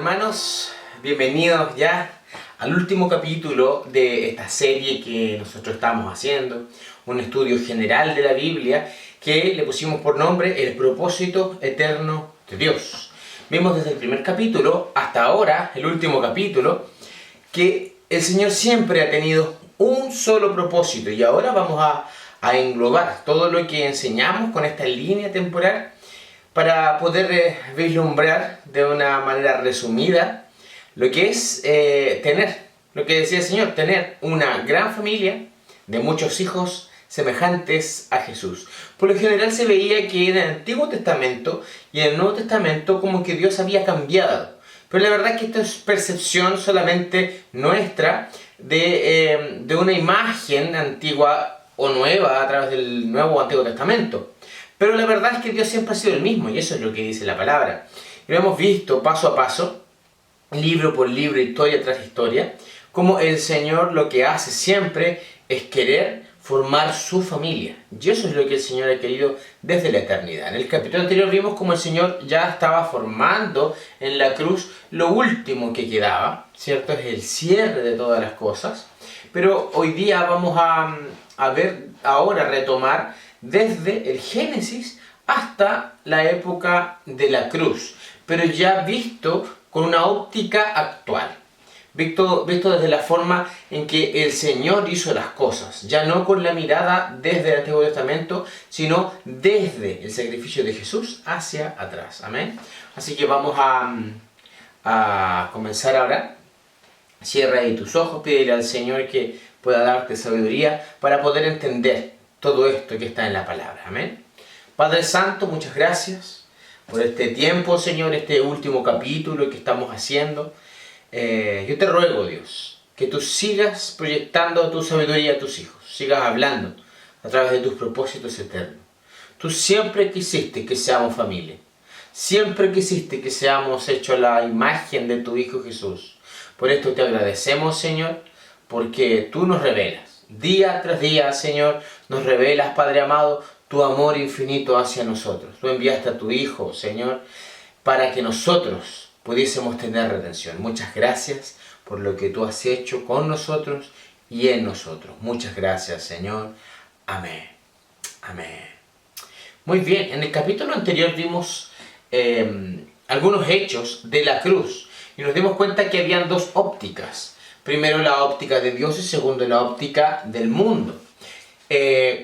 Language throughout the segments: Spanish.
hermanos, bienvenidos ya al último capítulo de esta serie que nosotros estamos haciendo, un estudio general de la Biblia que le pusimos por nombre El propósito eterno de Dios. Vimos desde el primer capítulo hasta ahora, el último capítulo, que el Señor siempre ha tenido un solo propósito y ahora vamos a englobar todo lo que enseñamos con esta línea temporal para poder vislumbrar de una manera resumida lo que es lo que decía el Señor, tener una gran familia de muchos hijos semejantes a Jesús. Por lo general se veía que en el Antiguo Testamento y en el Nuevo Testamento como que Dios había cambiado. Pero la verdad es que esto es percepción solamente nuestra de una imagen antigua o nueva a través del Nuevo o Antiguo Testamento. Pero la verdad es que Dios siempre ha sido el mismo, y eso es lo que dice la palabra. Y lo hemos visto paso a paso, libro por libro, historia tras historia, como el Señor lo que hace siempre es querer formar su familia. Y eso es lo que el Señor ha querido desde la eternidad. En el capítulo anterior vimos como el Señor ya estaba formando en la cruz lo último que quedaba, ¿cierto? Es el cierre de todas las cosas. Pero hoy día vamos a ver, ahora retomar desde el Génesis hasta la época de la cruz, pero ya visto con una óptica actual, visto desde la forma en que el Señor hizo las cosas, ya no con la mirada desde el Antiguo Testamento, sino desde el sacrificio de Jesús hacia atrás. Amén. Así que vamos a comenzar ahora. Cierra ahí tus ojos, pídele al Señor que pueda darte sabiduría para poder entender todo esto que está en la palabra. Amén. Padre Santo, muchas gracias por este tiempo, Señor, este último capítulo que estamos haciendo. Yo te ruego, Dios, que tú sigas proyectando tu sabiduría a tus hijos, sigas hablando a través de tus propósitos eternos. Tú siempre quisiste que seamos familia, siempre quisiste que seamos hechos a la imagen de tu Hijo Jesús. Por esto te agradecemos, Señor, porque tú nos revelas. Día tras día, Señor, nos revelas, Padre amado, tu amor infinito hacia nosotros. Tú enviaste a tu Hijo, Señor, para que nosotros pudiésemos tener redención. Muchas gracias por lo que tú has hecho con nosotros y en nosotros. Muchas gracias, Señor. Amén. Amén. Muy bien, en el capítulo anterior vimos algunos hechos de la cruz y nos dimos cuenta que habían dos ópticas. Primero la óptica de Dios y segundo la óptica del mundo.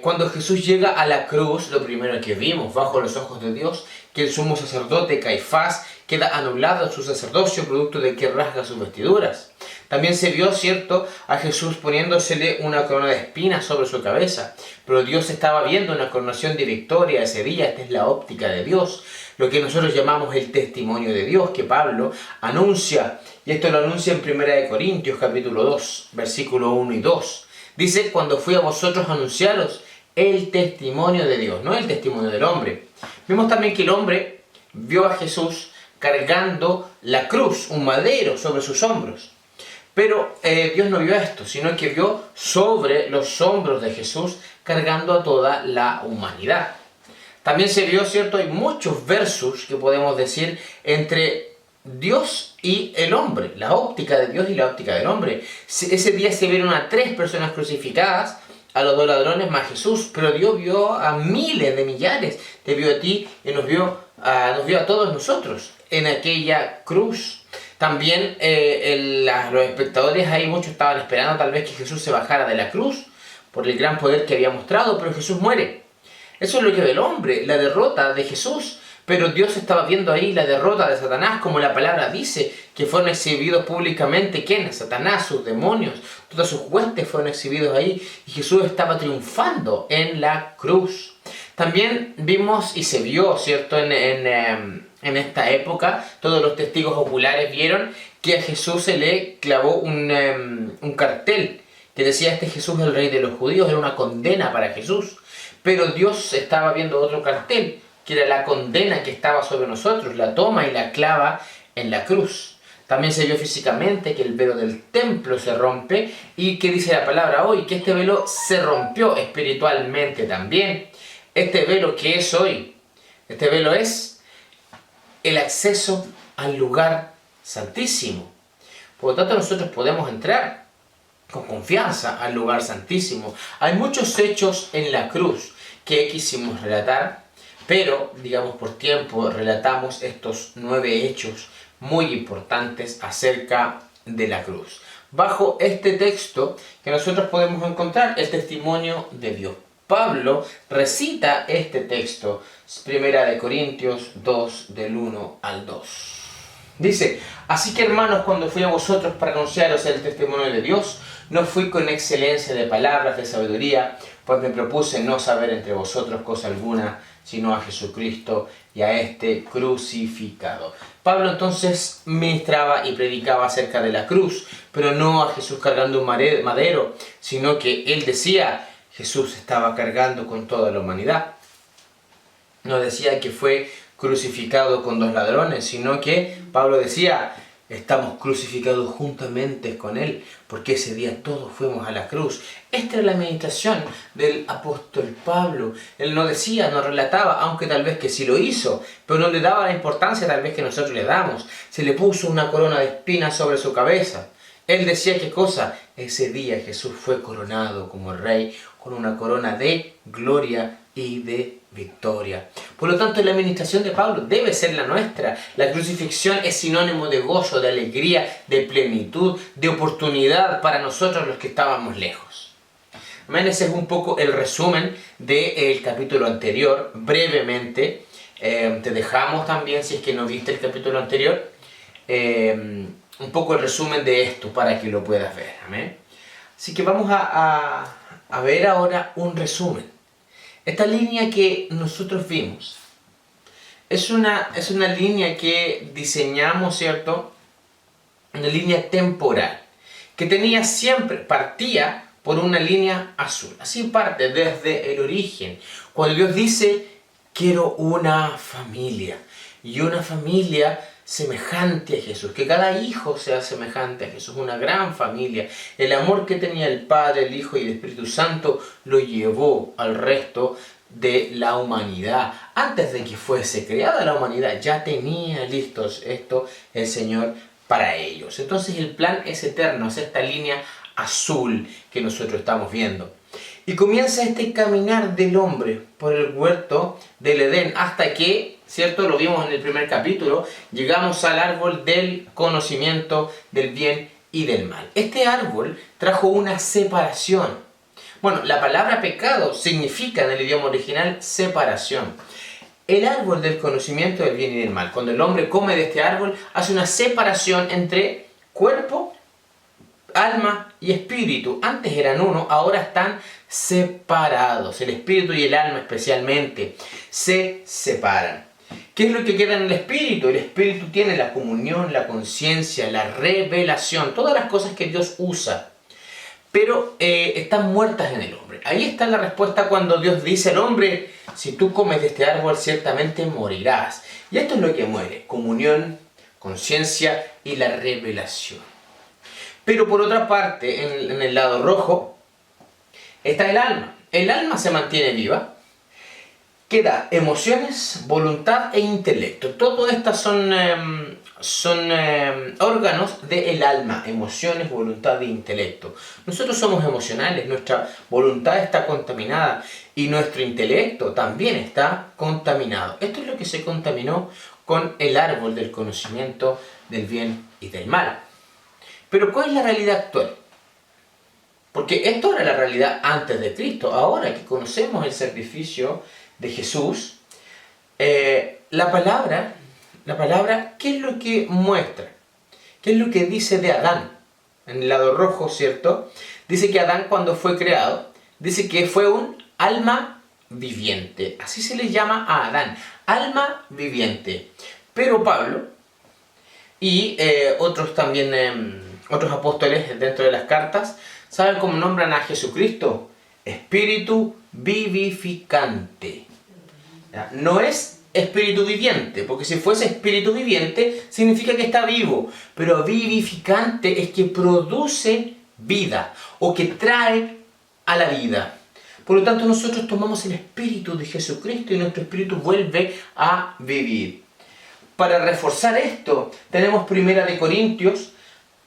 Cuando Jesús llega a la cruz, lo primero que vimos bajo los ojos de Dios, que el sumo sacerdote Caifás queda anulado en su sacerdocio producto de que rasga sus vestiduras. También se vio, cierto, a Jesús poniéndosele una corona de espinas sobre su cabeza. Pero Dios estaba viendo una coronación de victoria ese día. Esta es la óptica de Dios, lo que nosotros llamamos el testimonio de Dios, que Pablo anuncia. Y esto lo anuncia en 1 Corintios capítulo 2, versículo 1 y 2. Dice, cuando fui a vosotros a anunciaros el testimonio de Dios, no el testimonio del hombre. Vimos también que el hombre vio a Jesús cargando la cruz, un madero sobre sus hombros. Pero Dios no vio esto, sino que vio sobre los hombros de Jesús cargando a toda la humanidad. También se vio, ¿cierto? Hay muchos versos que podemos decir entre Dios y el hombre, la óptica de Dios y la óptica del hombre. Ese día se vieron a 3 personas crucificadas, a los 2 ladrones más Jesús, pero Dios vio a miles de millares, te vio a ti y nos vio a todos nosotros en aquella cruz. También los espectadores ahí, muchos estaban esperando tal vez que Jesús se bajara de la cruz por el gran poder que había mostrado, pero Jesús muere. Eso es lo que ve el hombre, la derrota de Jesús. Pero Dios estaba viendo ahí la derrota de Satanás, como la palabra dice, que fueron exhibidos públicamente. ¿Quiénes? Satanás, sus demonios, todos sus huestes fueron exhibidos ahí. Y Jesús estaba triunfando en la cruz. También vimos y se vio, ¿cierto? En esta época, todos los testigos oculares vieron que a Jesús se le clavó un cartel que decía: este Jesús es el rey de los judíos. Era una condena para Jesús. Pero Dios estaba viendo otro cartel, que era la condena que estaba sobre nosotros, la toma y la clava en la cruz. También se vio físicamente que el velo del templo se rompe y que dice la palabra hoy, que este velo se rompió espiritualmente también. Este velo que es hoy, este velo es el acceso al lugar santísimo. Por lo tanto, nosotros podemos entrar con confianza al lugar santísimo. Hay muchos hechos en la cruz que quisimos relatar, pero, digamos, por tiempo relatamos estos 9 hechos muy importantes acerca de la cruz. Bajo este texto que nosotros podemos encontrar el testimonio de Dios. Pablo recita este texto, 1 Corintios 2, del 1 al 2. Dice: así que, hermanos, cuando fui a vosotros para anunciaros el testimonio de Dios, no fui con excelencia de palabras de sabiduría, pues me propuse no saber entre vosotros cosa alguna, sino a Jesucristo y a este crucificado. Pablo entonces ministraba y predicaba acerca de la cruz, pero no a Jesús cargando un madero, sino que él decía: Jesús estaba cargando con toda la humanidad. No decía que fue crucificado con 2 ladrones, sino que Pablo decía: estamos crucificados juntamente con Él, porque ese día todos fuimos a la cruz. Esta es la meditación del apóstol Pablo. Él no decía, no relataba, aunque tal vez que sí lo hizo, pero no le daba la importancia tal vez que nosotros le damos. Se le puso una corona de espinas sobre su cabeza. Él decía: ¿qué cosa? Ese día Jesús fue coronado como rey, con una corona de gloria y de victoria. Por lo tanto, la administración de Pablo debe ser la nuestra. La crucifixión es sinónimo de gozo, de alegría, de plenitud, de oportunidad para nosotros los que estábamos lejos. Amén. Ese es un poco el resumen del capítulo anterior. Brevemente, te dejamos también, si es que no viste el capítulo anterior, un poco el resumen de esto para que lo puedas ver. Amén. Así que vamos a ver ahora un resumen. Esta línea que nosotros vimos es una línea que diseñamos, ¿cierto? Una línea temporal que partía por una línea azul. Así parte desde el origen. Cuando Dios dice: quiero una familia, y una familia semejante a Jesús, que cada hijo sea semejante a Jesús, una gran familia. El amor que tenía el Padre, el Hijo y el Espíritu Santo lo llevó al resto de la humanidad. Antes de que fuese creada la humanidad, ya tenía listos esto el Señor para ellos. Entonces el plan es eterno, es esta línea azul que nosotros estamos viendo. Y comienza este caminar del hombre por el huerto del Edén hasta que, ¿cierto? Lo vimos en el primer capítulo, llegamos al árbol del conocimiento del bien y del mal. Este árbol trajo una separación. Bueno, la palabra pecado significa en el idioma original separación. El árbol del conocimiento del bien y del mal. Cuando el hombre come de este árbol, hace una separación entre cuerpo, alma y espíritu. Antes eran uno, ahora están separados. El espíritu y el alma especialmente se separan. ¿Qué es lo que queda en el espíritu? El espíritu tiene la comunión, la conciencia, la revelación, todas las cosas que Dios usa, pero están muertas en el hombre. Ahí está la respuesta cuando Dios dice al hombre: si tú comes de este árbol ciertamente morirás. Y esto es lo que muere: comunión, conciencia y la revelación. Pero por otra parte, en el lado rojo, está el alma. El alma se mantiene viva, que da emociones, voluntad e intelecto. Todas estas son órganos del alma: emociones, voluntad e intelecto. Nosotros somos emocionales, nuestra voluntad está contaminada y nuestro intelecto también está contaminado. Esto es lo que se contaminó con el árbol del conocimiento del bien y del mal. Pero ¿cuál es la realidad actual? Porque esto era la realidad antes de Cristo. Ahora que conocemos el sacrificio de Jesús, la palabra, ¿qué es lo que muestra? ¿Qué es lo que dice de Adán? En el lado rojo, ¿cierto? Dice que Adán, cuando fue creado, dice que fue un alma viviente. Así se le llama a Adán, alma viviente. Pero Pablo y otros también, otros apóstoles dentro de las cartas, ¿saben cómo nombran a Jesucristo? Espíritu vivificante. ¿Ya? No es espíritu viviente, porque si fuese espíritu viviente significa que está vivo, pero vivificante es que produce vida o que trae a la vida. Por lo tanto, nosotros tomamos el espíritu de Jesucristo y nuestro espíritu vuelve a vivir. Para reforzar esto, tenemos 1 Corintios,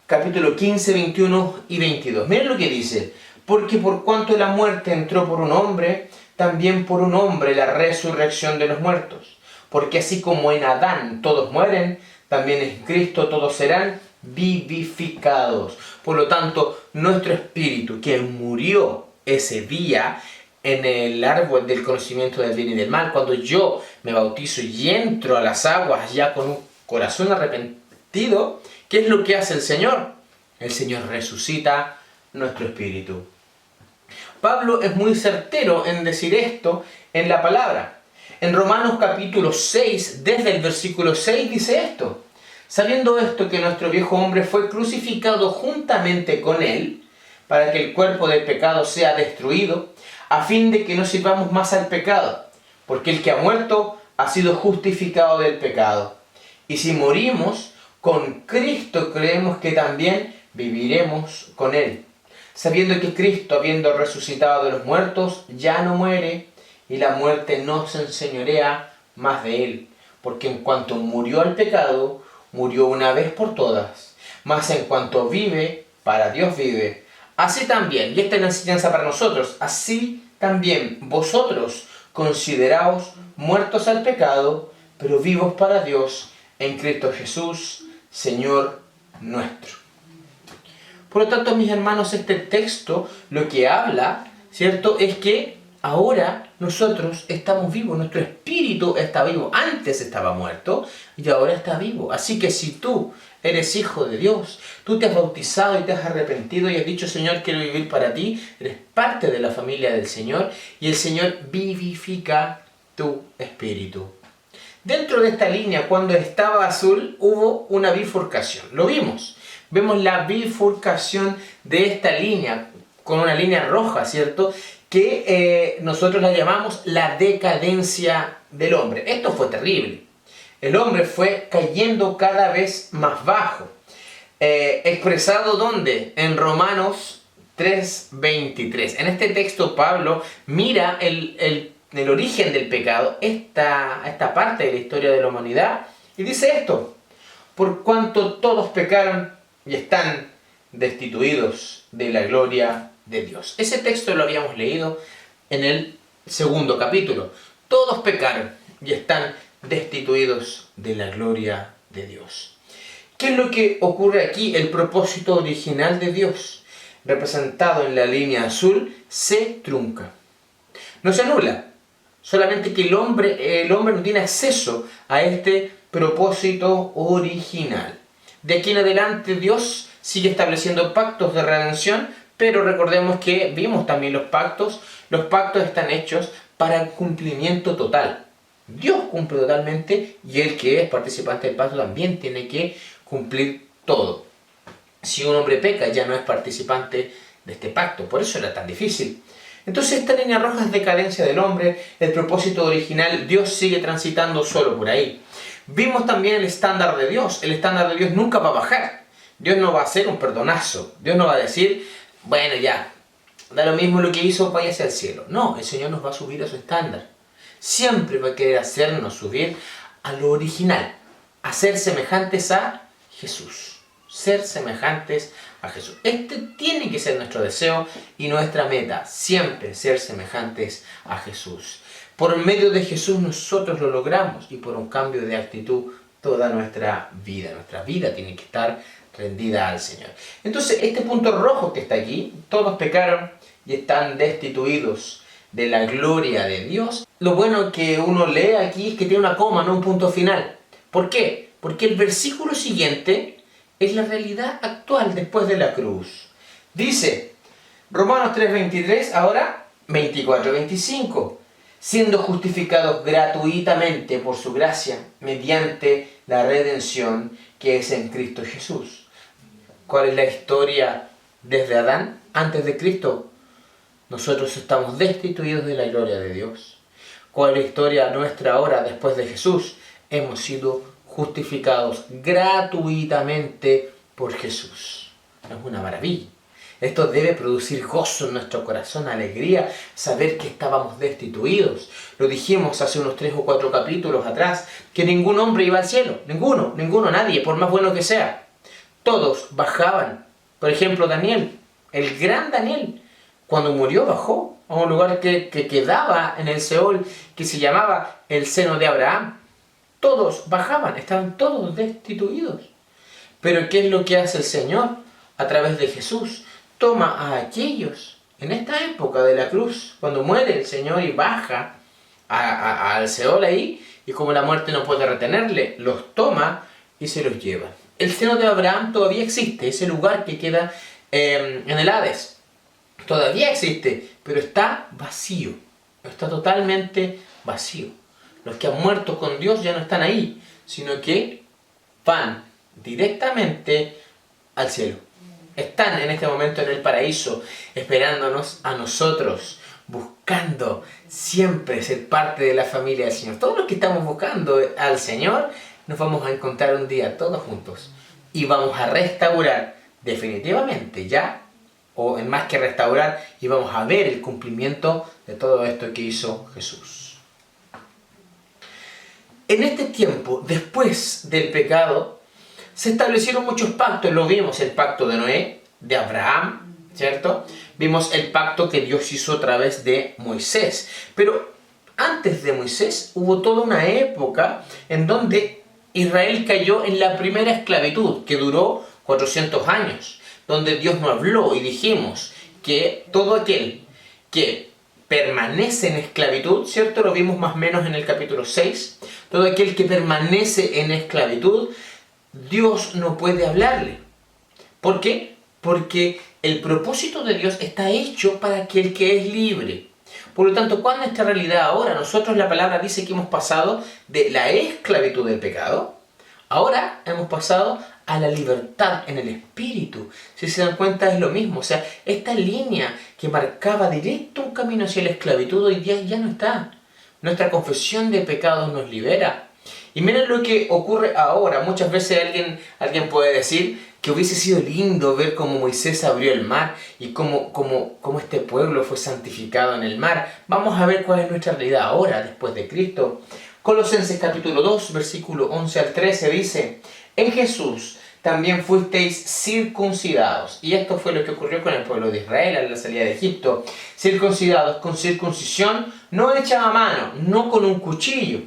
capítulo 15, 21 y 22. Miren lo que dice. Porque por cuanto la muerte entró por un hombre, también por un hombre la resurrección de los muertos. Porque así como en Adán todos mueren, también en Cristo todos serán vivificados. Por lo tanto, nuestro espíritu que murió ese día en el árbol del conocimiento del bien y del mal, cuando yo me bautizo y entro a las aguas ya con un corazón arrepentido, ¿qué es lo que hace el Señor? El Señor resucita nuestro espíritu. Pablo es muy certero en decir esto en la palabra. En Romanos capítulo 6, desde el versículo 6 dice esto. Sabiendo esto que nuestro viejo hombre fue crucificado juntamente con él, para que el cuerpo del pecado sea destruido, a fin de que no sirvamos más al pecado, porque el que ha muerto ha sido justificado del pecado. Y si morimos, con Cristo creemos que también viviremos con él, sabiendo que Cristo, habiendo resucitado de los muertos, ya no muere, y la muerte no se enseñorea más de él, porque en cuanto murió al pecado, murió una vez por todas, mas en cuanto vive, para Dios vive. Así también, y esta es la enseñanza para nosotros, así también vosotros consideraos muertos al pecado, pero vivos para Dios en Cristo Jesús, Señor nuestro. Por lo tanto, mis hermanos, este texto lo que habla, ¿cierto?, es que ahora nosotros estamos vivos, nuestro espíritu está vivo. Antes estaba muerto y ahora está vivo. Así que si tú eres hijo de Dios, tú te has bautizado y te has arrepentido y has dicho, Señor, quiero vivir para ti, eres parte de la familia del Señor y el Señor vivifica tu espíritu. Dentro de esta línea, cuando estaba azul, hubo una bifurcación. Lo vimos. Vemos la bifurcación de esta línea, con una línea roja, ¿cierto?, que nosotros la llamamos la decadencia del hombre. Esto fue terrible. El hombre fue cayendo cada vez más bajo. ¿Expresado dónde? En Romanos 3:23. En este texto Pablo mira el origen del pecado, esta parte de la historia de la humanidad, y dice esto: por cuanto todos pecaron y están destituidos de la gloria de Dios. Ese texto lo habíamos leído en el segundo capítulo. Todos pecaron y están destituidos de la gloria de Dios. ¿Qué es lo que ocurre aquí? El propósito original de Dios, representado en la línea azul, se trunca. No se anula, solamente que el hombre no tiene acceso a este propósito original. De aquí en adelante Dios sigue estableciendo pactos de redención, pero recordemos que vimos también los pactos están hechos para cumplimiento total. Dios cumple totalmente y el que es participante del pacto también tiene que cumplir todo. Si un hombre peca ya no es participante de este pacto, por eso era tan difícil. Entonces esta línea roja es decadencia del hombre, el propósito original, Dios sigue transitando solo por ahí. Vimos también el estándar de Dios. El estándar de Dios nunca va a bajar. Dios no va a hacer un perdonazo. Dios no va a decir, bueno ya, da lo mismo lo que hizo, váyase al cielo. No, el Señor nos va a subir a su estándar. Siempre va a querer hacernos subir a lo original, a ser semejantes a Jesús. Ser semejantes a Jesús. Este tiene que ser nuestro deseo y nuestra meta. Siempre ser semejantes a Jesús. Por medio de Jesús nosotros lo logramos y por un cambio de actitud toda nuestra vida. Nuestra vida tiene que estar rendida al Señor. Entonces este punto rojo que está aquí, todos pecaron y están destituidos de la gloria de Dios. Lo bueno que uno lee aquí es que tiene una coma, no un punto final. ¿Por qué? Porque el versículo siguiente es la realidad actual después de la cruz. Dice, Romanos 3:23, ahora 24:25. Siendo justificados gratuitamente por su gracia, mediante la redención que es en Cristo Jesús. ¿Cuál es la historia desde Adán, antes de Cristo? Nosotros estamos destituidos de la gloria de Dios. ¿Cuál es la historia nuestra ahora, después de Jesús? Hemos sido justificados gratuitamente por Jesús. Es una maravilla. Esto debe producir gozo en nuestro corazón, alegría, saber que estábamos destituidos. Lo dijimos hace unos 3 o 4 capítulos atrás, que ningún hombre iba al cielo. Ninguno, nadie, por más bueno que sea. Todos bajaban. Por ejemplo, Daniel, el gran Daniel, cuando murió bajó a un lugar que quedaba en el Seol, que se llamaba el seno de Abraham. Todos bajaban, estaban todos destituidos. Pero ¿qué es lo que hace el Señor a través de Jesús? Toma a aquellos, en esta época de la cruz, cuando muere el Señor y baja al Seol ahí, y como la muerte no puede retenerle, los toma y se los lleva. El seno de Abraham todavía existe, ese lugar que queda en el Hades. Todavía existe, pero está vacío, está totalmente vacío. Los que han muerto con Dios ya no están ahí, sino que van directamente al cielo. Están en este momento en el paraíso, esperándonos a nosotros, buscando siempre ser parte de la familia del Señor. Todos los que estamos buscando al Señor, nos vamos a encontrar un día todos juntos y vamos a restaurar definitivamente ya, o en más que restaurar, y vamos a ver el cumplimiento de todo esto que hizo Jesús. En este tiempo, después del pecado, se establecieron muchos pactos. Lo vimos, el pacto de Noé, de Abraham, ¿cierto? Vimos el pacto que Dios hizo a través de Moisés. Pero antes de Moisés hubo toda una época en donde Israel cayó en la primera esclavitud, que duró 400 años, donde Dios no habló, y dijimos que todo aquel que permanece en esclavitud, ¿cierto? Lo vimos más o menos en el capítulo 6. Todo aquel que permanece en esclavitud, Dios no puede hablarle. ¿Por qué? Porque el propósito de Dios está hecho para aquel que es libre. Por lo tanto, ¿cuál es nuestra realidad ahora? Nosotros, la palabra dice que hemos pasado de la esclavitud del pecado, ahora hemos pasado a la libertad en el espíritu. Si se dan cuenta, es lo mismo. O sea, esta línea que marcaba directo un camino hacia la esclavitud hoy día ya no está. Nuestra confesión de pecados nos libera. Y miren lo que ocurre ahora. Muchas veces alguien puede decir que hubiese sido lindo ver cómo Moisés abrió el mar y cómo este pueblo fue santificado en el mar. Vamos a ver cuál es nuestra realidad ahora, después de Cristo. Colosenses capítulo 2, versículo 11 al 13 dice: en Jesús también fuisteis circuncidados. Y esto fue lo que ocurrió con el pueblo de Israel a la salida de Egipto. Circuncidados con circuncisión no hecha a mano, no con un cuchillo,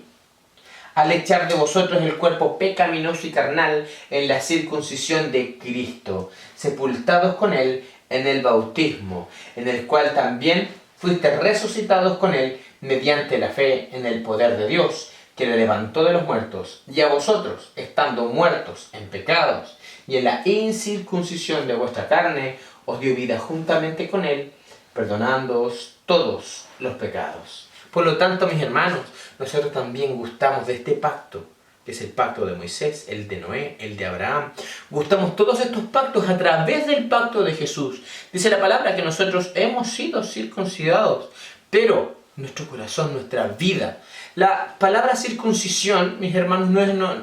al echar de vosotros el cuerpo pecaminoso y carnal en la circuncisión de Cristo, sepultados con Él en el bautismo, en el cual también fuiste resucitados con Él mediante la fe en el poder de Dios, que le levantó de los muertos, y a vosotros, estando muertos en pecados y en la incircuncisión de vuestra carne, os dio vida juntamente con Él, perdonándoos todos los pecados. Por lo tanto, mis hermanos, nosotros también gustamos de este pacto, que es el pacto de Moisés, el de Noé, el de Abraham. Gustamos todos estos pactos a través del pacto de Jesús. Dice la palabra que nosotros hemos sido circuncidados, pero nuestro corazón, nuestra vida. La palabra circuncisión, mis hermanos,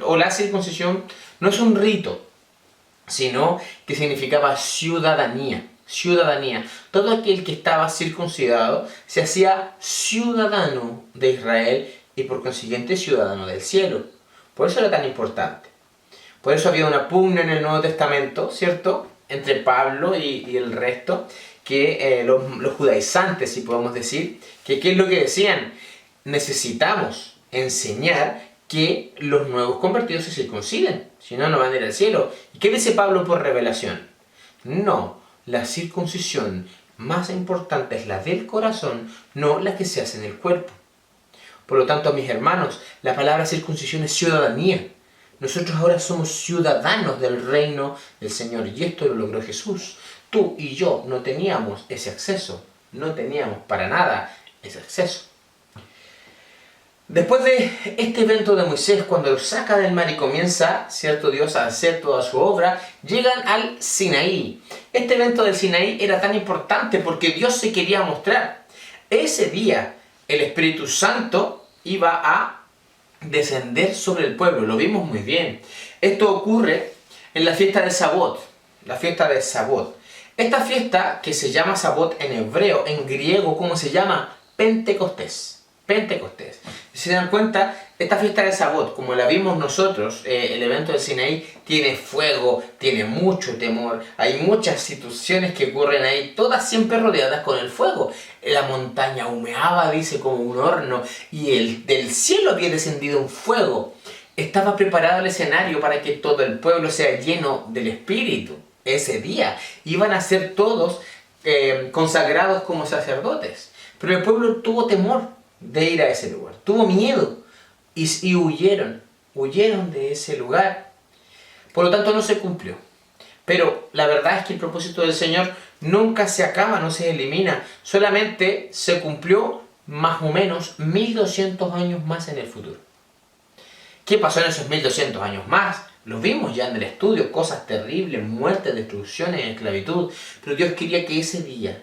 o la circuncisión no es un rito, sino que significaba ciudadanía. Ciudadanía. Todo aquel que estaba circuncidado se hacía ciudadano de Israel y por consiguiente ciudadano del cielo. Por eso era tan importante. Por eso había una pugna en el Nuevo Testamento, ¿cierto?, entre Pablo y el resto, que los judaizantes, si podemos decir, que ¿qué es lo que decían? Necesitamos enseñar que los nuevos convertidos se circunciden, si no, no van a ir al cielo. ¿Y qué dice Pablo por revelación? No, la circuncisión más importante es la del corazón, no la que se hace en el cuerpo. Por lo tanto, mis hermanos, la palabra circuncisión es ciudadanía. Nosotros ahora somos ciudadanos del reino del Señor, y esto lo logró Jesús. Tú y yo no teníamos ese acceso, no teníamos para nada ese acceso. Después de este evento de Moisés, cuando lo saca del mar y comienza, ¿cierto?, Dios a hacer toda su obra, llegan al Sinaí. Este evento del Sinaí era tan importante porque Dios se quería mostrar. Ese día el Espíritu Santo iba a descender sobre el pueblo, lo vimos muy bien. Esto ocurre en la fiesta de Sabot, la fiesta de Sabot. Esta fiesta, que se llama Sabot en hebreo, en griego, ¿cómo se llama? Pentecostés. Pentecostés. Si se dan cuenta, esta fiesta de Sabot, como la vimos nosotros, el evento del Sinaí, tiene fuego, tiene mucho temor, hay muchas situaciones que ocurren ahí, todas siempre rodeadas con el fuego. La montaña humeaba, dice, como un horno, y del cielo había descendido un fuego. Estaba preparado el escenario para que todo el pueblo sea lleno del Espíritu. Ese día iban a ser todos consagrados como sacerdotes. Pero el pueblo tuvo temor de ir a ese lugar, tuvo miedo y huyeron de ese lugar. Por lo tanto no se cumplió. Pero la verdad es que el propósito del Señor nunca se acaba, no se elimina, solamente se cumplió más o menos 1200 años más en el futuro. ¿Qué pasó en esos 1200 años más? Lo vimos ya en el estudio, cosas terribles, muertes, destrucciones, esclavitud. Pero Dios quería que ese día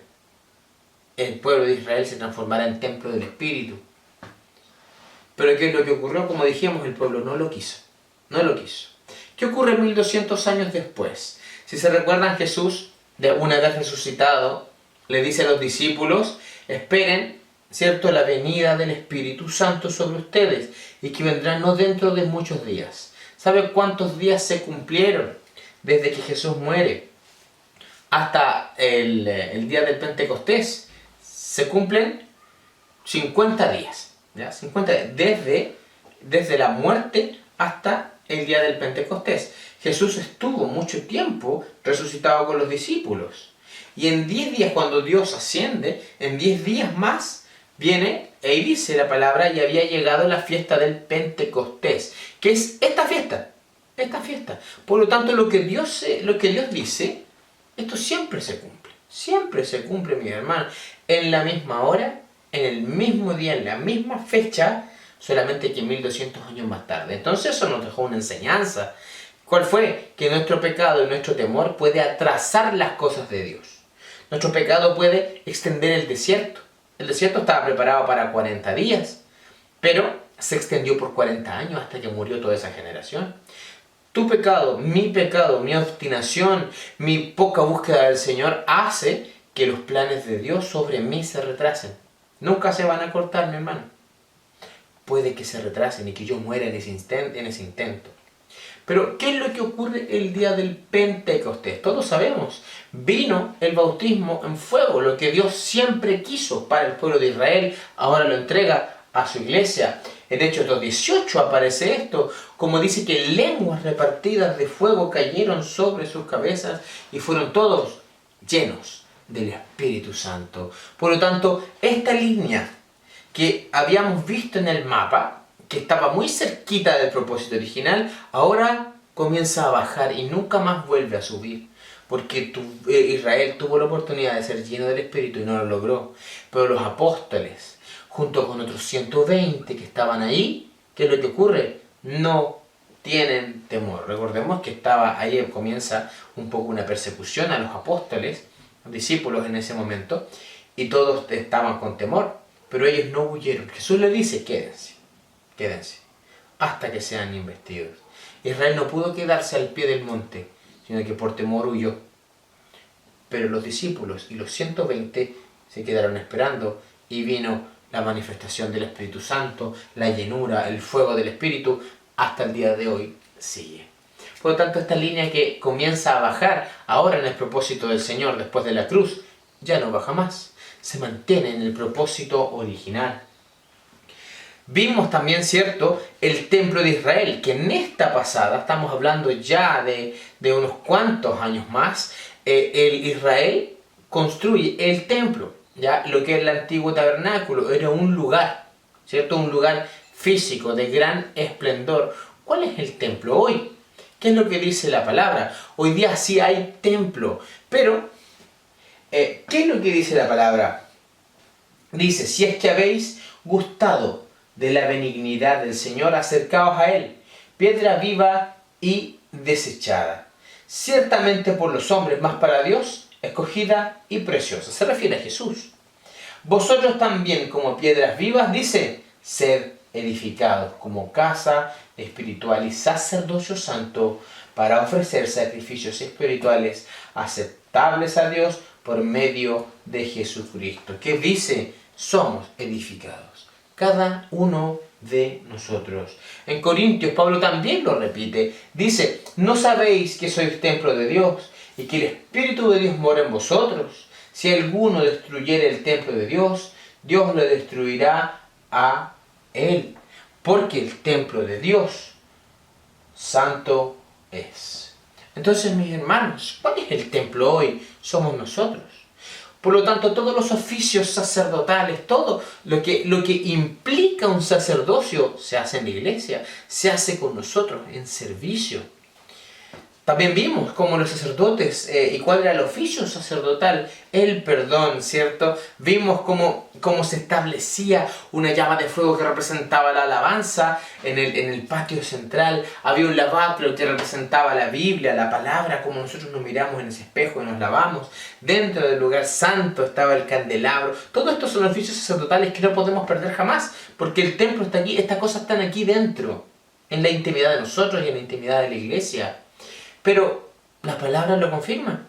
el pueblo de Israel se transformara en templo del Espíritu. Pero ¿qué es lo que ocurrió? Como dijimos, el pueblo no lo quiso. No lo quiso. ¿Qué ocurre 1200 años después? Si se recuerdan, Jesús, de una vez resucitado, le dice a los discípulos, esperen, ¿cierto?, la venida del Espíritu Santo sobre ustedes y que vendrá no dentro de muchos días. ¿Sabe cuántos días se cumplieron desde que Jesús muere hasta el día del Pentecostés? Se cumplen 50 días, ¿ya? 50 días, desde la muerte hasta el día del Pentecostés. Jesús estuvo mucho tiempo resucitado con los discípulos. Y en 10 días, cuando Dios asciende, en 10 días más, viene y dice la palabra, y había llegado la fiesta del Pentecostés, que es esta fiesta. Esta fiesta. Por lo tanto, lo que Dios dice, esto siempre se cumple. Siempre se cumple, mi hermano, en la misma hora, en el mismo día, en la misma fecha, solamente que 1200 años más tarde. Entonces eso nos dejó una enseñanza. ¿Cuál fue? Que nuestro pecado y nuestro temor puede atrasar las cosas de Dios. Nuestro pecado puede extender el desierto. El desierto estaba preparado para 40 días, pero se extendió por 40 años hasta que murió toda esa generación. Tu pecado, mi obstinación, mi poca búsqueda del Señor hace que los planes de Dios sobre mí se retrasen. Nunca se van a cortar, mi hermano. Puede que se retrasen y que yo muera en ese intento. Pero, ¿qué es lo que ocurre el día del Pentecostés? Todos sabemos, vino el bautismo en fuego, lo que Dios siempre quiso para el pueblo de Israel, ahora lo entrega a su iglesia. En Hechos 2:18 aparece esto, como dice que lenguas repartidas de fuego cayeron sobre sus cabezas y fueron todos llenos del Espíritu Santo. Por lo tanto, esta línea que habíamos visto en el mapa, que estaba muy cerquita del propósito original, ahora comienza a bajar y nunca más vuelve a subir. Porque Israel tuvo la oportunidad de ser lleno del Espíritu y no lo logró. Pero los apóstoles, junto con otros 120 que estaban ahí, ¿qué es lo que ocurre? No tienen temor. Recordemos que ahí comienza un poco una persecución a los apóstoles, los discípulos en ese momento, y todos estaban con temor, pero ellos no huyeron. Jesús les dice, quédense, hasta que sean investidos. Israel no pudo quedarse al pie del monte, sino que por temor huyó. Pero los discípulos y los 120 se quedaron esperando y vino la manifestación del Espíritu Santo, la llenura, el fuego del Espíritu, hasta el día de hoy sigue. Por lo tanto, esta línea que comienza a bajar ahora en el propósito del Señor después de la cruz, ya no baja más, se mantiene en el propósito original. Vimos también, ¿cierto?, el templo de Israel, que en esta pasada, estamos hablando ya de unos cuantos años más, Israel construye el templo, ya lo que es el antiguo tabernáculo, era un lugar, ¿cierto?, un lugar físico de gran esplendor. ¿Cuál es el templo hoy? ¿Qué es lo que dice la palabra? Hoy día sí hay templo, pero ¿qué es lo que dice la palabra? Dice, si es que habéis gustado de la benignidad del Señor, acercaos a Él, piedra viva y desechada, ciertamente por los hombres, mas para Dios, escogida y preciosa. Se refiere a Jesús. Vosotros también, como piedras vivas, dice, sed edificados como casa espiritual y sacerdocio santo para ofrecer sacrificios espirituales aceptables a Dios por medio de Jesucristo. ¿Qué dice? Somos edificados, cada uno de nosotros. En Corintios, Pablo también lo repite. Dice, ¿no sabéis que sois templo de Dios y que el Espíritu de Dios mora en vosotros? Si alguno destruyere el templo de Dios, Dios lo destruirá a él, porque el templo de Dios santo es. Entonces, mis hermanos, ¿cuál es el templo hoy? Somos nosotros. Por lo tanto, todos los oficios sacerdotales, todo lo que implica un sacerdocio, se hace en la iglesia, se hace con nosotros, en servicio. También vimos cómo los sacerdotes, y cuál era el oficio sacerdotal, el perdón, ¿cierto? Vimos cómo se establecía una llama de fuego que representaba la alabanza en el patio central. Había un lavacro que representaba la Biblia, la palabra, como nosotros nos miramos en ese espejo y nos lavamos. Dentro del lugar santo estaba el candelabro. Todos estos son oficios sacerdotales que no podemos perder jamás, porque el templo está aquí, estas cosas están aquí dentro, en la intimidad de nosotros y en la intimidad de la iglesia. Pero la palabra lo confirma.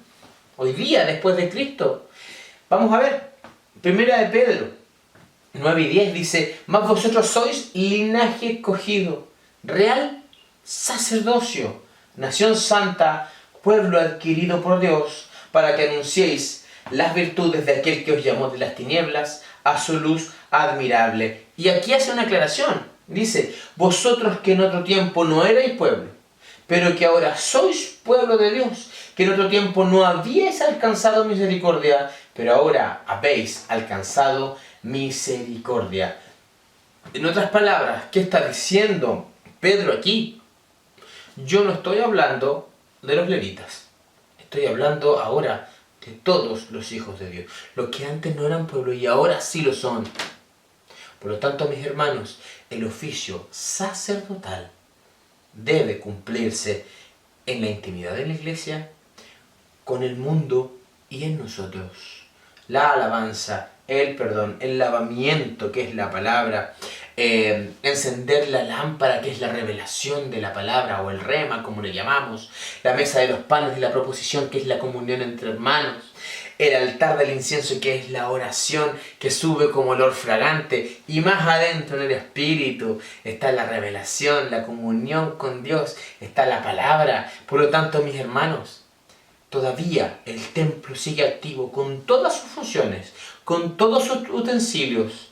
Hoy día, después de Cristo. Vamos a ver. Primera de Pedro 9 y 10 dice, mas vosotros sois linaje escogido, real sacerdocio, nación santa, pueblo adquirido por Dios, para que anunciéis las virtudes de aquel que os llamó de las tinieblas a su luz admirable. Y aquí hace una aclaración. Dice, vosotros que en otro tiempo no erais pueblo, pero que ahora sois pueblo de Dios, que en otro tiempo no habíais alcanzado misericordia, pero ahora habéis alcanzado misericordia. En otras palabras, ¿qué está diciendo Pedro aquí? Yo no estoy hablando de los levitas, estoy hablando ahora de todos los hijos de Dios, los que antes no eran pueblo y ahora sí lo son. Por lo tanto, mis hermanos, el oficio sacerdotal debe cumplirse en la intimidad de la iglesia, con el mundo y en nosotros. La alabanza, el perdón, el lavamiento, que es la palabra, encender la lámpara, que es la revelación de la palabra, o el rema, como le llamamos, la mesa de los panes de la proposición, que es la comunión entre hermanos, el altar del incienso, que es la oración que sube como olor fragante, y más adentro en el espíritu está la revelación, la comunión con Dios, está la palabra. Por lo tanto, mis hermanos, todavía el templo sigue activo con todas sus funciones, con todos sus utensilios,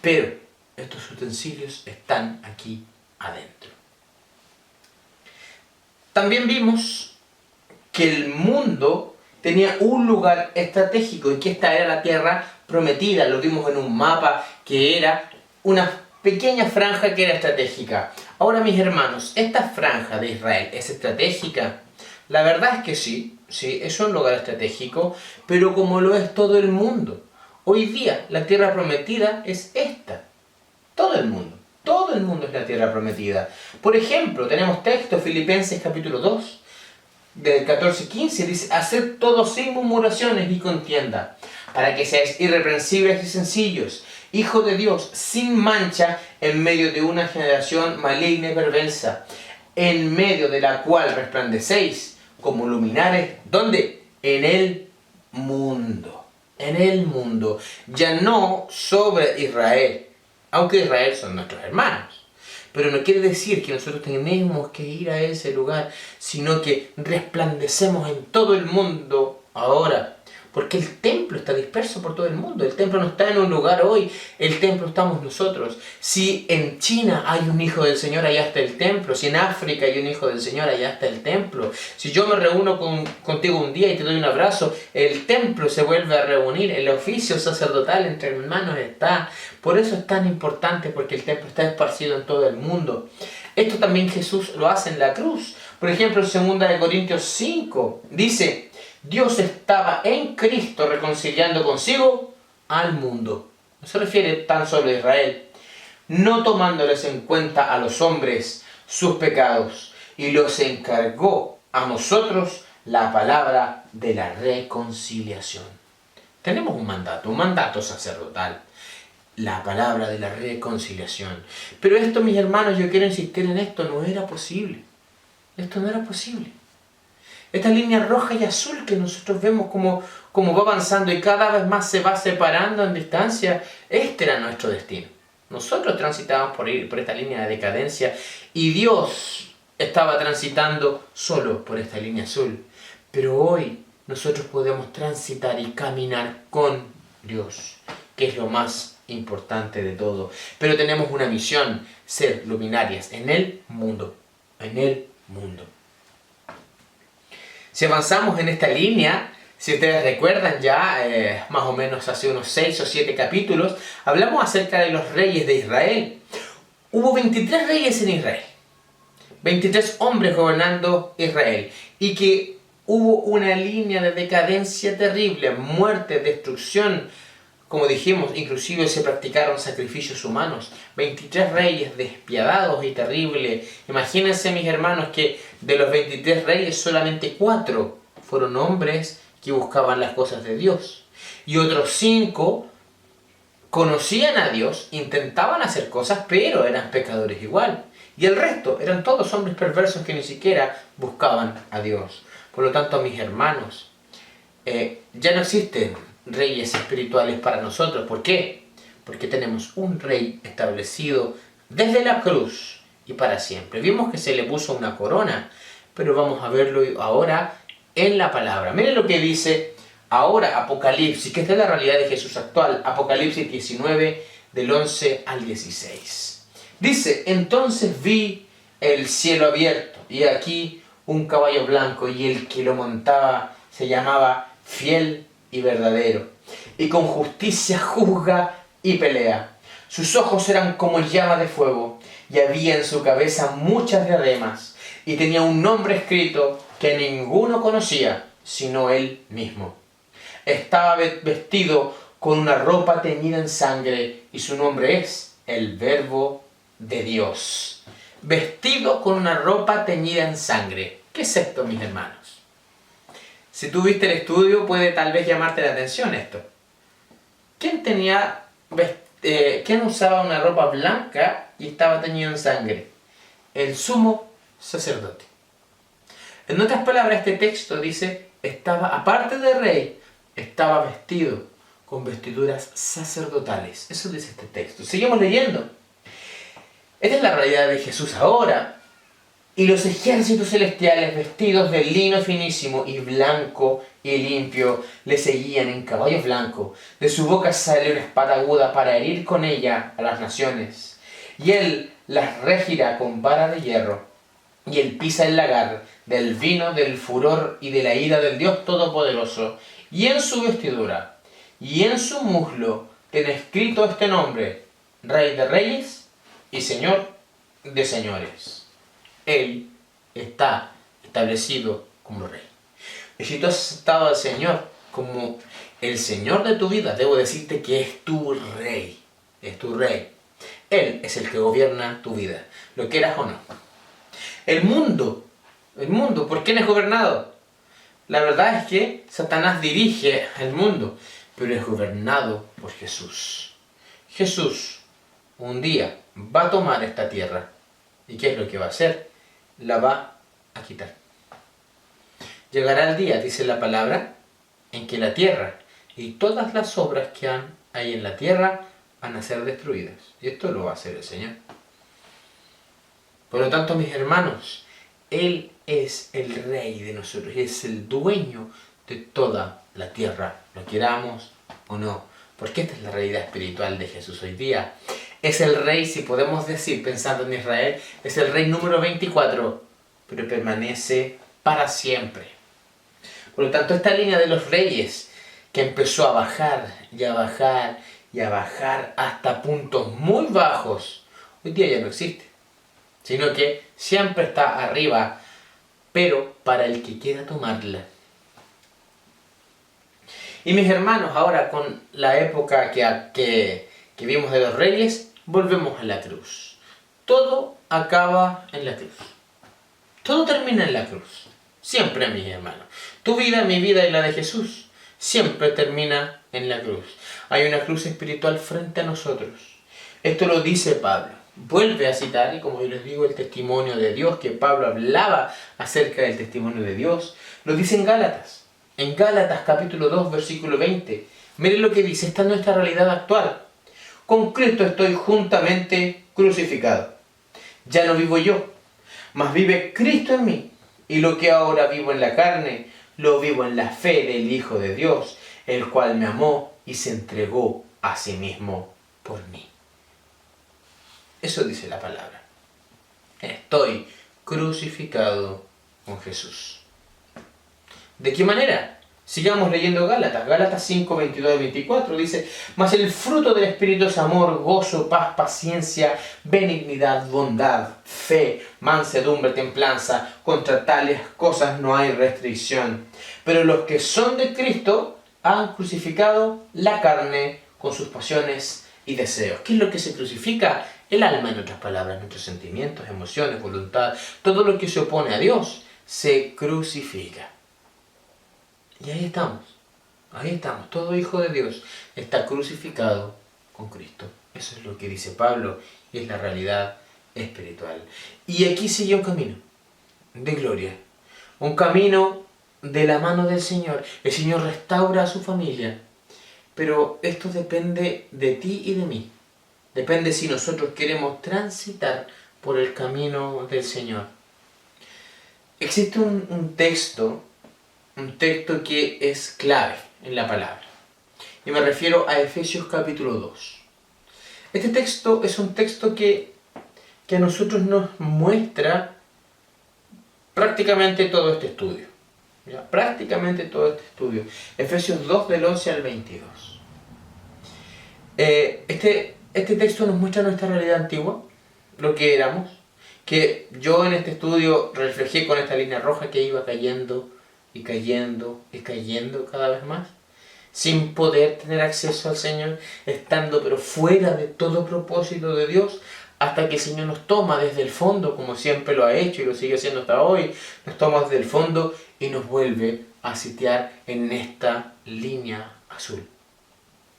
pero estos utensilios están aquí adentro. También vimos que el mundo tenía un lugar estratégico y que esta era la tierra prometida. Lo vimos en un mapa que era una pequeña franja que era estratégica. Ahora, mis hermanos, ¿esta franja de Israel es estratégica? La verdad es que sí, es un lugar estratégico, pero como lo es todo el mundo. Hoy día la tierra prometida es esta. Todo el mundo es la tierra prometida. Por ejemplo, tenemos texto, Filipenses capítulo 2, del 14-15, dice, haced todo sin murmuraciones ni contienda, para que seáis irreprensibles y sencillos, hijos de Dios, sin mancha, en medio de una generación maligna y perversa, en medio de la cual resplandecéis como luminares, ¿dónde? En el mundo. En el mundo. Ya no sobre Israel, aunque Israel son nuestros hermanos. Pero no quiere decir que nosotros tenemos que ir a ese lugar, sino que resplandecemos en todo el mundo ahora. Porque el templo está disperso por todo el mundo. El templo no está en un lugar hoy, el templo estamos nosotros. Si en China hay un hijo del Señor, allá está el templo. Si en África hay un hijo del Señor, allá está el templo. Si yo me reúno contigo un día y te doy un abrazo, el templo se vuelve a reunir. El oficio sacerdotal entre hermanos está. Por eso es tan importante, porque el templo está esparcido en todo el mundo. Esto también Jesús lo hace en la cruz. Por ejemplo, en 2 Corintios 5 dice, Dios estaba en Cristo reconciliando consigo al mundo. No se refiere tan solo a Israel. No tomándoles en cuenta a los hombres sus pecados. Y los encargó a nosotros la palabra de la reconciliación. Tenemos un mandato sacerdotal. La palabra de la reconciliación. Pero esto, mis hermanos, yo quiero insistir en esto, no era posible. Esto no era posible. Esta línea roja y azul que nosotros vemos como va avanzando y cada vez más se va separando en distancia, este era nuestro destino. Nosotros transitábamos por esta línea de decadencia y Dios estaba transitando solo por esta línea azul. Pero hoy nosotros podemos transitar y caminar con Dios, que es lo más importante de todo. Pero tenemos una misión, ser luminarias en el mundo. En el mundo. Si avanzamos en esta línea, si ustedes recuerdan ya, más o menos hace unos 6 o 7 capítulos, hablamos acerca de los reyes de Israel. Hubo 23 reyes en Israel. 23 hombres gobernando Israel. Y que hubo una línea de decadencia terrible, muerte, destrucción. Como dijimos, inclusive se practicaron sacrificios humanos. 23 reyes despiadados y terribles. Imagínense, mis hermanos, que de los 23 reyes solamente 4 fueron hombres que buscaban las cosas de Dios. Y otros 5 conocían a Dios, intentaban hacer cosas, pero eran pecadores igual. Y el resto eran todos hombres perversos que ni siquiera buscaban a Dios. Por lo tanto, mis hermanos, ya no existen reyes espirituales para nosotros. ¿Por qué? Porque tenemos un rey establecido desde la cruz y para siempre. Vimos que se le puso una corona, pero vamos a verlo ahora en la palabra. Miren lo que dice ahora Apocalipsis, que esta es la realidad de Jesús actual. Apocalipsis 19, del 11 al 16. Dice: entonces vi el cielo abierto, y aquí un caballo blanco, y el que lo montaba se llamaba Fiel y Verdadero, y con justicia juzga y pelea. Sus ojos eran como llama de fuego, y había en su cabeza muchas diademas, y tenía un nombre escrito que ninguno conocía, sino él mismo. Estaba vestido con una ropa teñida en sangre, y su nombre es el Verbo de Dios. Vestido con una ropa teñida en sangre. ¿Qué es esto, mis hermanos? Si tú viste el estudio, puede tal vez llamarte la atención esto. ¿Quién usaba una ropa blanca y estaba teñido en sangre? El sumo sacerdote. En otras palabras, este texto dice, aparte de rey, estaba vestido con vestiduras sacerdotales. Eso dice este texto. Seguimos leyendo. Esta es la realidad de Jesús ahora. Y los ejércitos celestiales, vestidos de lino finísimo y blanco y limpio, le seguían en caballos blancos. De su boca sale una espada aguda para herir con ella a las naciones. Y él las regirá con vara de hierro. Y él pisa el lagar del vino, del furor y de la ira del Dios Todopoderoso. Y en su vestidura y en su muslo tiene escrito este nombre: Rey de Reyes y Señor de Señores. Él está establecido como rey. Y si tú has aceptado al Señor como el Señor de tu vida, debo decirte que es tu rey. Es tu rey. Él es el que gobierna tu vida, lo quieras o no. El mundo, ¿por quién es gobernado? La verdad es que Satanás dirige el mundo, pero es gobernado por Jesús. Jesús un día va a tomar esta tierra. ¿Y qué es lo que va a hacer? La va a quitar. Llegará el día, dice la palabra, en que la tierra y todas las obras que hay en la tierra van a ser destruidas. Y esto lo va a hacer el Señor. Por lo tanto, mis hermanos, Él es el rey de nosotros y es el dueño de toda la tierra, lo queramos o no. Porque esta es la realidad espiritual de Jesús hoy día. Es el rey, si podemos decir, pensando en Israel, es el rey número 24, pero permanece para siempre. Por lo tanto, esta línea de los reyes, que empezó a bajar y a bajar y a bajar hasta puntos muy bajos, hoy día ya no existe. Sino que siempre está arriba, pero para el que quiera tomarla. Y mis hermanos, ahora con la época que vimos de los reyes, volvemos a la cruz. Todo acaba en la cruz. Todo termina en la cruz. Siempre, mis hermanos. Tu vida, mi vida y la de Jesús siempre termina en la cruz. Hay una cruz espiritual frente a nosotros. Esto lo dice Pablo. vuelve a citar, y como yo les digo, el testimonio de Dios, que Pablo hablaba acerca del testimonio de Dios, lo dice en Gálatas. En Gálatas capítulo 2, versículo 20. Miren lo que dice, esta es nuestra realidad actual. Con Cristo estoy juntamente crucificado. Ya no vivo yo, mas vive Cristo en mí. Y lo que ahora vivo en la carne, lo vivo en la fe del Hijo de Dios, el cual me amó y se entregó a sí mismo por mí. Eso dice la palabra. Estoy crucificado con Jesús. ¿De qué manera? Sigamos leyendo Gálatas. Gálatas 5, 22 y 24 dice: mas el fruto del Espíritu es amor, gozo, paz, paciencia, benignidad, bondad, fe, mansedumbre, templanza. Contra tales cosas no hay restricción. Pero los que son de Cristo han crucificado la carne con sus pasiones y deseos. ¿Qué es lo que se crucifica? El alma, en otras palabras, nuestros sentimientos, emociones, voluntad, todo lo que se opone a Dios se crucifica. Y ahí estamos, todo hijo de Dios está crucificado con Cristo. Eso es lo que dice Pablo y es la realidad espiritual. Y aquí sigue un camino de gloria, un camino de la mano del Señor. El Señor restaura a su familia, pero esto depende de ti y de mí. Depende si nosotros queremos transitar por el camino del Señor. Existe un texto que es clave en la palabra. Y me refiero a Efesios capítulo 2. Este texto es un texto que a nosotros nos muestra prácticamente todo este estudio. ¿Ya? Prácticamente todo este estudio. Efesios 2 del 11 al 22. Este texto nos muestra nuestra realidad antigua, lo que éramos, que yo en este estudio reflejé con esta línea roja que iba cayendo y cayendo y cayendo cada vez más, sin poder tener acceso al Señor, estando pero fuera de todo propósito de Dios, hasta que el Señor nos toma desde el fondo, como siempre lo ha hecho y lo sigue haciendo hasta hoy, nos toma desde el fondo y nos vuelve a sitiar en esta línea azul.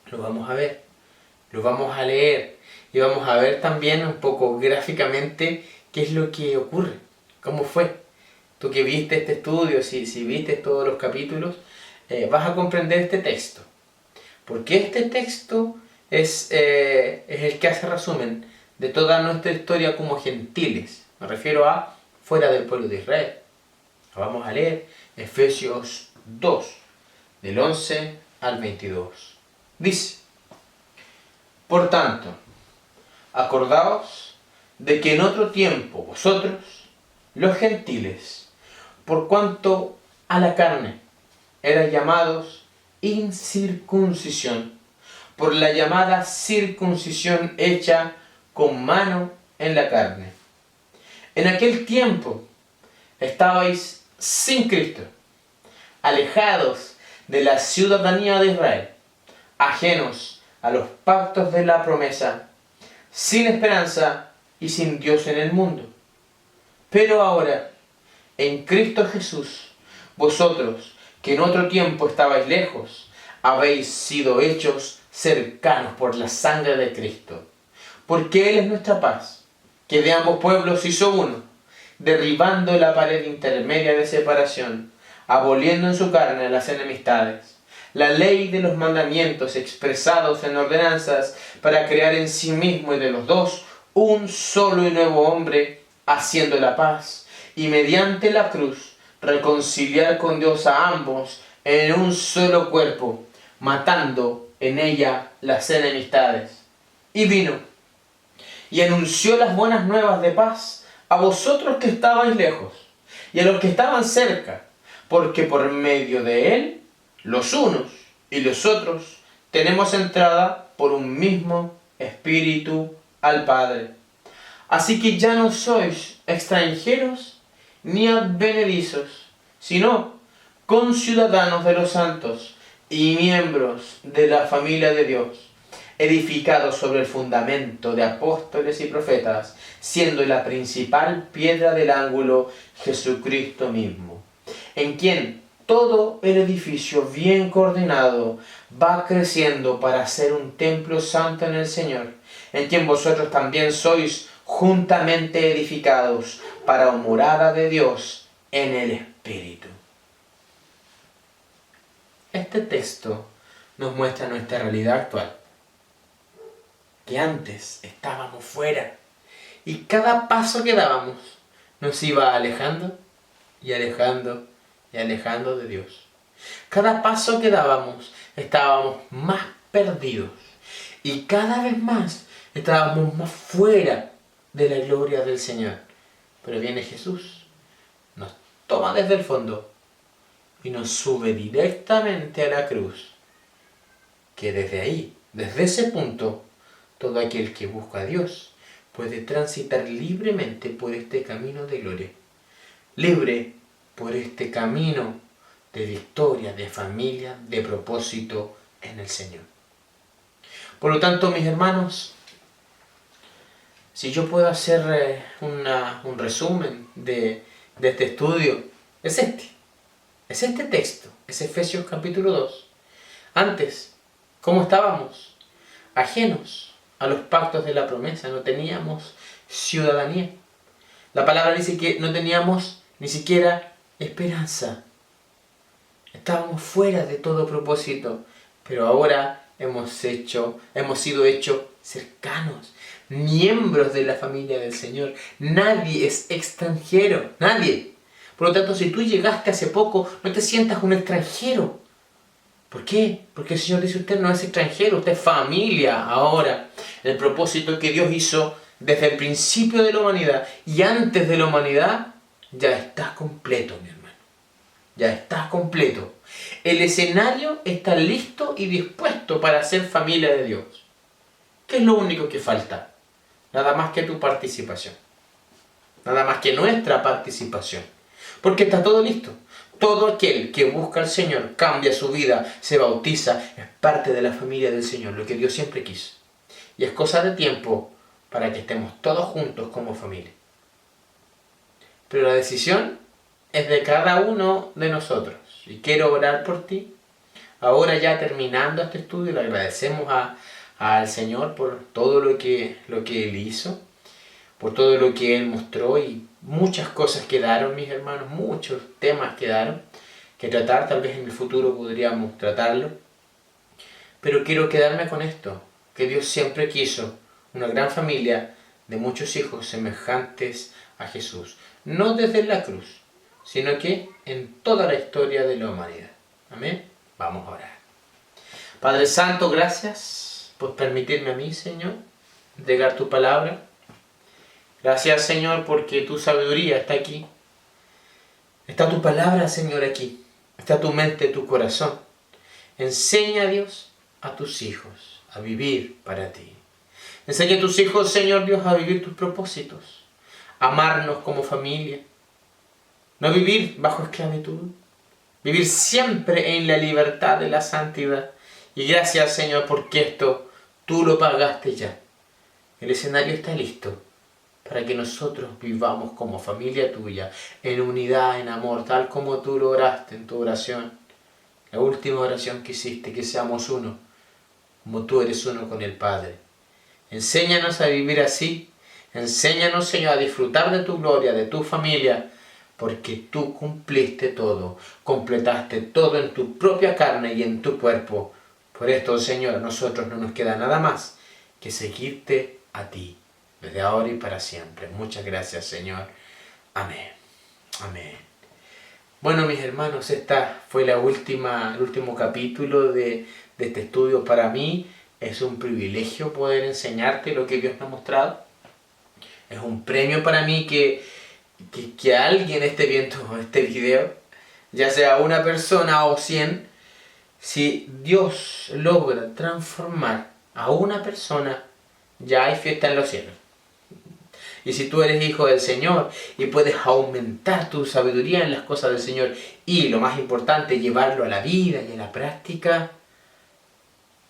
Lo vamos a ver, lo vamos a leer y vamos a ver también un poco gráficamente qué es lo que ocurre, cómo fue. Tú que viste este estudio, si viste todos los capítulos, vas a comprender este texto. Porque este texto es el que hace resumen de toda nuestra historia como gentiles. Me refiero a fuera del pueblo de Israel. Vamos a leer Efesios 2, del 11 al 22. Dice: por tanto, acordaos de que en otro tiempo vosotros, los gentiles, por cuanto a la carne eran llamados incircuncisión, por la llamada circuncisión hecha con mano en la carne. En aquel tiempo estabais sin Cristo, alejados de la ciudadanía de Israel, ajenos a los pactos de la promesa, sin esperanza y sin Dios en el mundo. Pero ahora, en Cristo Jesús, vosotros, que en otro tiempo estabais lejos, habéis sido hechos cercanos por la sangre de Cristo. Porque Él es nuestra paz, que de ambos pueblos hizo uno, derribando la pared intermedia de separación, aboliendo en su carne las enemistades, la ley de los mandamientos expresados en ordenanzas, para crear en sí mismo y de los dos un solo y nuevo hombre, haciendo la paz, y mediante la cruz reconciliar con Dios a ambos en un solo cuerpo, matando en ella las enemistades. Y vino y anunció las buenas nuevas de paz a vosotros que estabais lejos y a los que estaban cerca, porque por medio de él, los unos y los otros, tenemos entrada por un mismo Espíritu al Padre. Así que ya no sois extranjeros ni advenedizos, sino conciudadanos de los santos y miembros de la familia de Dios, edificados sobre el fundamento de apóstoles y profetas, siendo la principal piedra del ángulo Jesucristo mismo, en quien todo el edificio bien coordinado va creciendo para ser un templo santo en el Señor, en quien vosotros también sois juntamente edificados para morada de Dios en el Espíritu. Este texto nos muestra nuestra realidad actual, que antes estábamos fuera y cada paso que dábamos nos iba alejando y alejando y alejando de Dios. Cada paso que dábamos estábamos más perdidos y cada vez más estábamos más fuera de la gloria del Señor. Pero viene Jesús, nos toma desde el fondo y nos sube directamente a la cruz, que desde ahí, desde ese punto, todo aquel que busca a Dios puede transitar libremente por este camino de gloria, libre por este camino de victoria, de familia, de propósito en el Señor. Por lo tanto, mis hermanos, si yo puedo hacer un resumen de este estudio, es este texto, es Efesios capítulo 2. Antes, ¿cómo estábamos? Ajenos a los pactos de la promesa, no teníamos ciudadanía. La palabra dice que no teníamos ni siquiera esperanza. Estábamos fuera de todo propósito, pero ahora hemos sido hechos cercanos, miembros de la familia del Señor. Nadie es extranjero, nadie. Por lo tanto, si tú llegaste hace poco, no te sientas un extranjero. ¿Por qué? Porque el Señor dice, usted no es extranjero, usted es familia ahora. El propósito que Dios hizo desde el principio de la humanidad y antes de la humanidad, ya está completo, mi hermano. Ya está completo. El escenario está listo y dispuesto para ser familia de Dios. ¿Qué es lo único que falta? Nada más que tu participación. Nada más que nuestra participación. Porque está todo listo. Todo aquel que busca al Señor, cambia su vida, se bautiza, es parte de la familia del Señor, lo que Dios siempre quiso. Y es cosa de tiempo para que estemos todos juntos como familia. Pero la decisión es de cada uno de nosotros. Y quiero orar por ti. Ahora ya terminando este estudio, le agradecemos al Señor por todo lo que Él hizo, por todo lo que Él mostró, y muchas cosas quedaron, mis hermanos, muchos temas quedaron que tratar, tal vez en el futuro podríamos tratarlo. Pero quiero quedarme con esto, que Dios siempre quiso una gran familia de muchos hijos semejantes a Jesús. No desde la cruz, sino que en toda la historia de la humanidad. Amén. Vamos a orar. Padre Santo, gracias por permitirme a mí, Señor, entregar tu palabra. Gracias, Señor, porque tu sabiduría está aquí. Está tu palabra, Señor, aquí. Está tu mente, tu corazón. Enseña, Dios, a tus hijos a vivir para ti. Enseña a tus hijos, Señor Dios, a vivir tus propósitos. Amarnos como familia. No vivir bajo esclavitud. Vivir siempre en la libertad de la santidad. Y gracias, Señor, porque esto tú lo pagaste ya. El escenario está listo para que nosotros vivamos como familia tuya, en unidad, en amor, tal como tú lo oraste en tu oración. La última oración que hiciste, que seamos uno, como tú eres uno con el Padre. Enséñanos a vivir así. Enséñanos, Señor, a disfrutar de tu gloria, de tu familia, porque tú cumpliste todo, completaste todo en tu propia carne y en tu cuerpo. Por esto, Señor, a nosotros no nos queda nada más que seguirte a ti, desde ahora y para siempre. Muchas gracias, Señor. Amén. Amén. Bueno, mis hermanos, esta fue el último capítulo de este estudio. Para mí es un privilegio poder enseñarte lo que Dios me ha mostrado. Es un premio para mí que alguien esté viendo este video, ya sea una persona o 100. Si Dios logra transformar a una persona, ya hay fiesta en los cielos. Y si tú eres hijo del Señor y puedes aumentar tu sabiduría en las cosas del Señor y, lo más importante, llevarlo a la vida y a la práctica,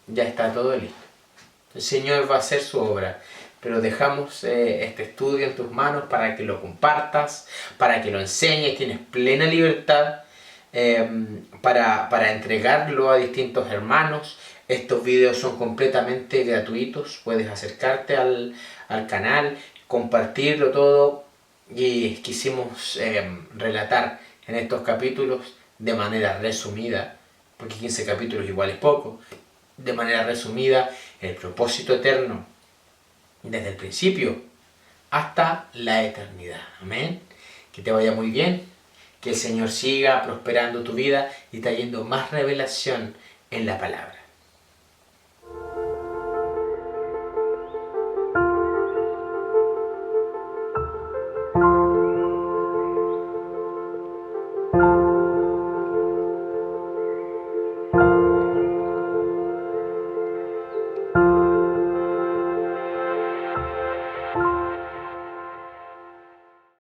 ya está todo listo. El Señor va a hacer su obra, pero dejamos este estudio en tus manos para que lo compartas, para que lo enseñes. Tienes plena libertad para entregarlo a distintos hermanos Estos videos son completamente gratuitos, puedes acercarte al canal, compartirlo todo y quisimos relatar en estos capítulos de manera resumida, porque 15 capítulos igual es poco, de manera resumida el propósito eterno desde el principio hasta la eternidad. Amén. Que te vaya muy bien, que el Señor siga prosperando tu vida y trayendo más revelación en la palabra.